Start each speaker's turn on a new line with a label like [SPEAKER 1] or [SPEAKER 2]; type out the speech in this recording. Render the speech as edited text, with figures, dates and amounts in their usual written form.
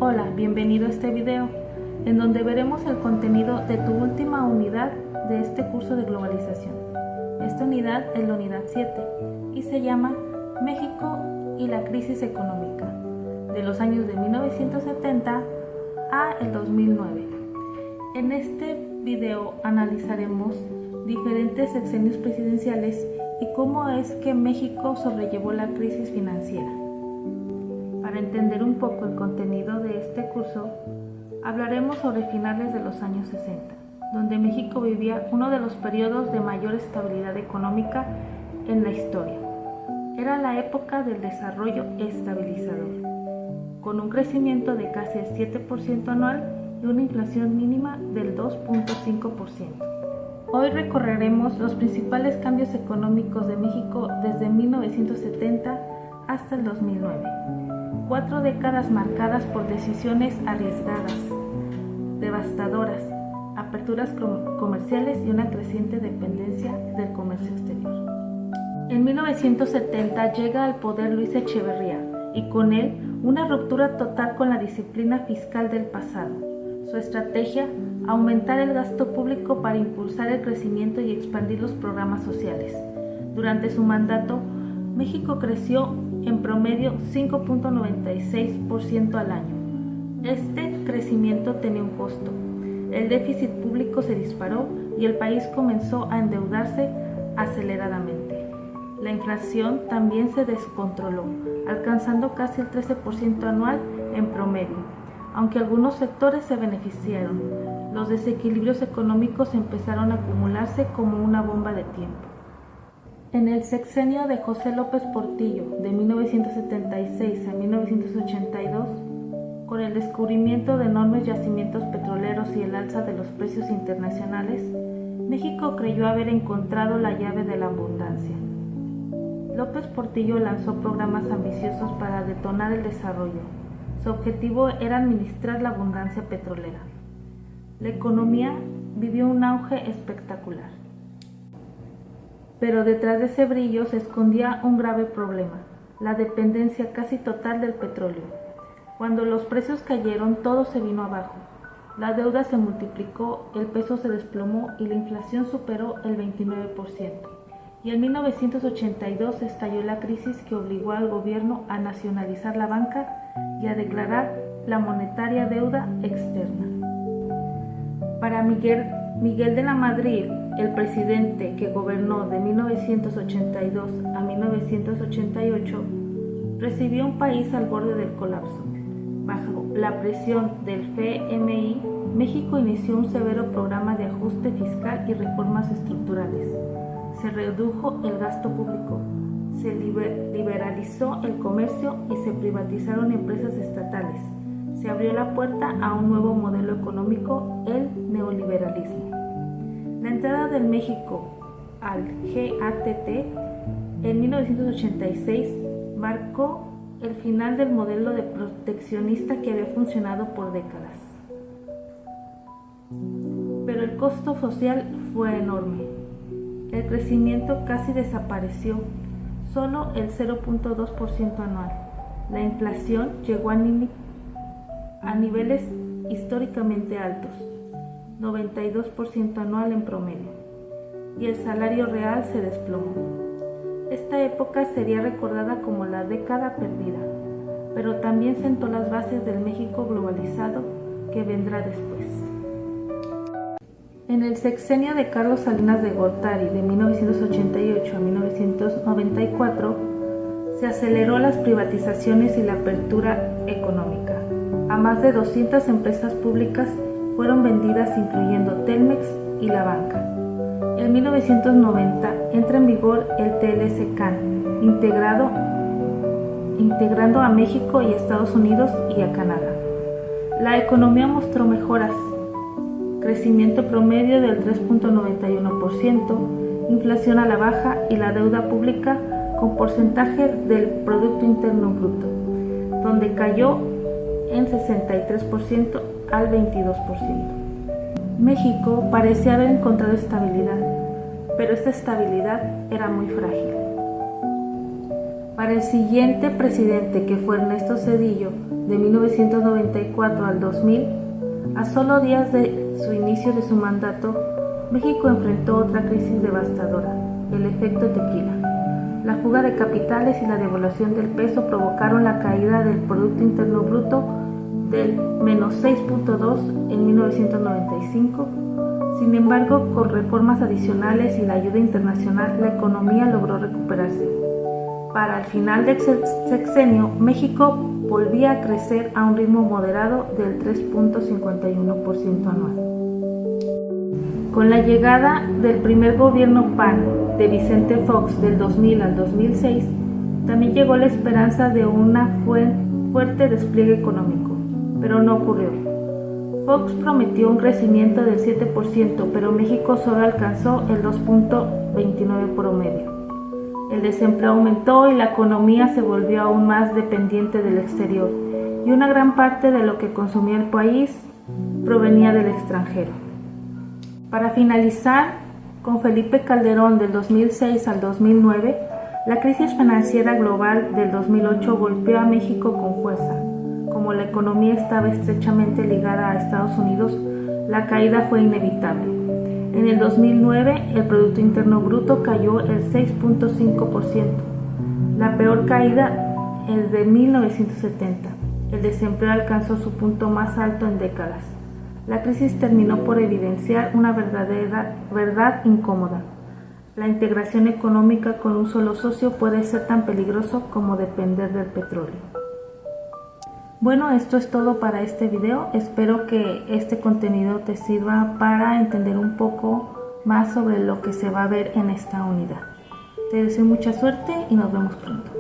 [SPEAKER 1] Hola, bienvenido a este video, en donde veremos el contenido de tu última unidad de este curso de globalización. Esta unidad es la unidad 7 y se llama México y la crisis económica, de los años de 1970 a el 2009. En este video analizaremos diferentes sexenios presidenciales y cómo es que México sobrellevó la crisis financiera. Para entender un poco el contenido de este curso, hablaremos sobre finales de los años 60, donde México vivía uno de los periodos de mayor estabilidad económica en la historia. Era la época del desarrollo estabilizador, con un crecimiento de casi el 7% anual y una inflación mínima del 2.5%. Hoy recorreremos los principales cambios económicos de México desde 1970 hasta el 2009. 4 décadas marcadas por decisiones arriesgadas, devastadoras, aperturas comerciales y una creciente dependencia del comercio exterior. En 1970 llega al poder Luis Echeverría y con él una ruptura total con la disciplina fiscal del pasado. Su estrategia, aumentar el gasto público para impulsar el crecimiento y expandir los programas sociales. Durante su mandato, México creció en promedio 5.96% al año. Este crecimiento tenía un costo. El déficit público se disparó y el país comenzó a endeudarse aceleradamente. La inflación también se descontroló, alcanzando casi el 13% anual en promedio. Aunque algunos sectores se beneficiaron, los desequilibrios económicos empezaron a acumularse como una bomba de tiempo. En el sexenio de José López Portillo, de 1976 a 1982, con el descubrimiento de enormes yacimientos petroleros y el alza de los precios internacionales, México creyó haber encontrado la llave de la abundancia. López Portillo lanzó programas ambiciosos para detonar el desarrollo. Su objetivo era administrar la abundancia petrolera. La economía vivió un auge espectacular. Pero detrás de ese brillo se escondía un grave problema, la dependencia casi total del petróleo. Cuando los precios cayeron, todo se vino abajo. La deuda se multiplicó, el peso se desplomó y la inflación superó el 29%. Y en 1982 estalló la crisis que obligó al gobierno a nacionalizar la banca y a declarar la monetaria deuda externa. Para Miguel de la Madrid, el presidente que gobernó de 1982 a 1988, recibió un país al borde del colapso. Bajo la presión del FMI, México inició un severo programa de ajuste fiscal y reformas estructurales. Se redujo el gasto público, se liberalizó el comercio y se privatizaron empresas estatales. Se abrió la puerta a un nuevo modelo económico, el neoliberalismo. La entrada de México al GATT en 1986 marcó el final del modelo de proteccionista que había funcionado por décadas. Pero el costo social fue enorme. El crecimiento casi desapareció, solo el 0.2% anual. La inflación llegó a niveles históricamente altos, 92% anual en promedio, y el salario real se desplomó. Esta época sería recordada como la década perdida, pero también sentó las bases del México globalizado que vendrá después. En el sexenio de Carlos Salinas de Gortari de 1988 a 1994 se aceleró las privatizaciones y la apertura económica. A más de 200 empresas públicas fueron vendidas, incluyendo Telmex y la banca. En 1990 entra en vigor el TLC-CAN, integrando a México y Estados Unidos y a Canadá. La economía mostró mejoras. Crecimiento promedio del 3.91%, inflación a la baja y la deuda pública con porcentaje del Producto Interno Bruto, donde cayó en 63% al 22%. México parecía haber encontrado estabilidad, pero esta estabilidad era muy frágil. Para el siguiente presidente, que fue Ernesto Zedillo, de 1994 al 2000, a solo días de su inicio de su mandato, México enfrentó otra crisis devastadora, el efecto tequila. La fuga de capitales y la devaluación del peso provocaron la caída del Producto Interno Bruto del menos 6.2 en 1995. Sin embargo, con reformas adicionales y la ayuda internacional, la economía logró recuperarse. Para el final del sexenio, México volvía a crecer a un ritmo moderado del 3.51% anual. Con la llegada del primer gobierno PAN de Vicente Fox del 2000 al 2006, también llegó la esperanza de un fuerte despliegue económico, pero no ocurrió. Fox prometió un crecimiento del 7%, pero México solo alcanzó el 2.29% promedio. El desempleo aumentó y la economía se volvió aún más dependiente del exterior, y una gran parte de lo que consumía el país provenía del extranjero. Para finalizar, con Felipe Calderón del 2006 al 2009, la crisis financiera global del 2008 golpeó a México con fuerza. Como la economía estaba estrechamente ligada a Estados Unidos, la caída fue inevitable. En el 2009, el Producto Interno Bruto cayó el 6.5%, la peor caída es de 1970. El desempleo alcanzó su punto más alto en décadas. La crisis terminó por evidenciar una verdad incómoda. La integración económica con un solo socio puede ser tan peligroso como depender del petróleo. Bueno, esto es todo para este video. Espero que este contenido te sirva para entender un poco más sobre lo que se va a ver en esta unidad. Te deseo mucha suerte y nos vemos pronto.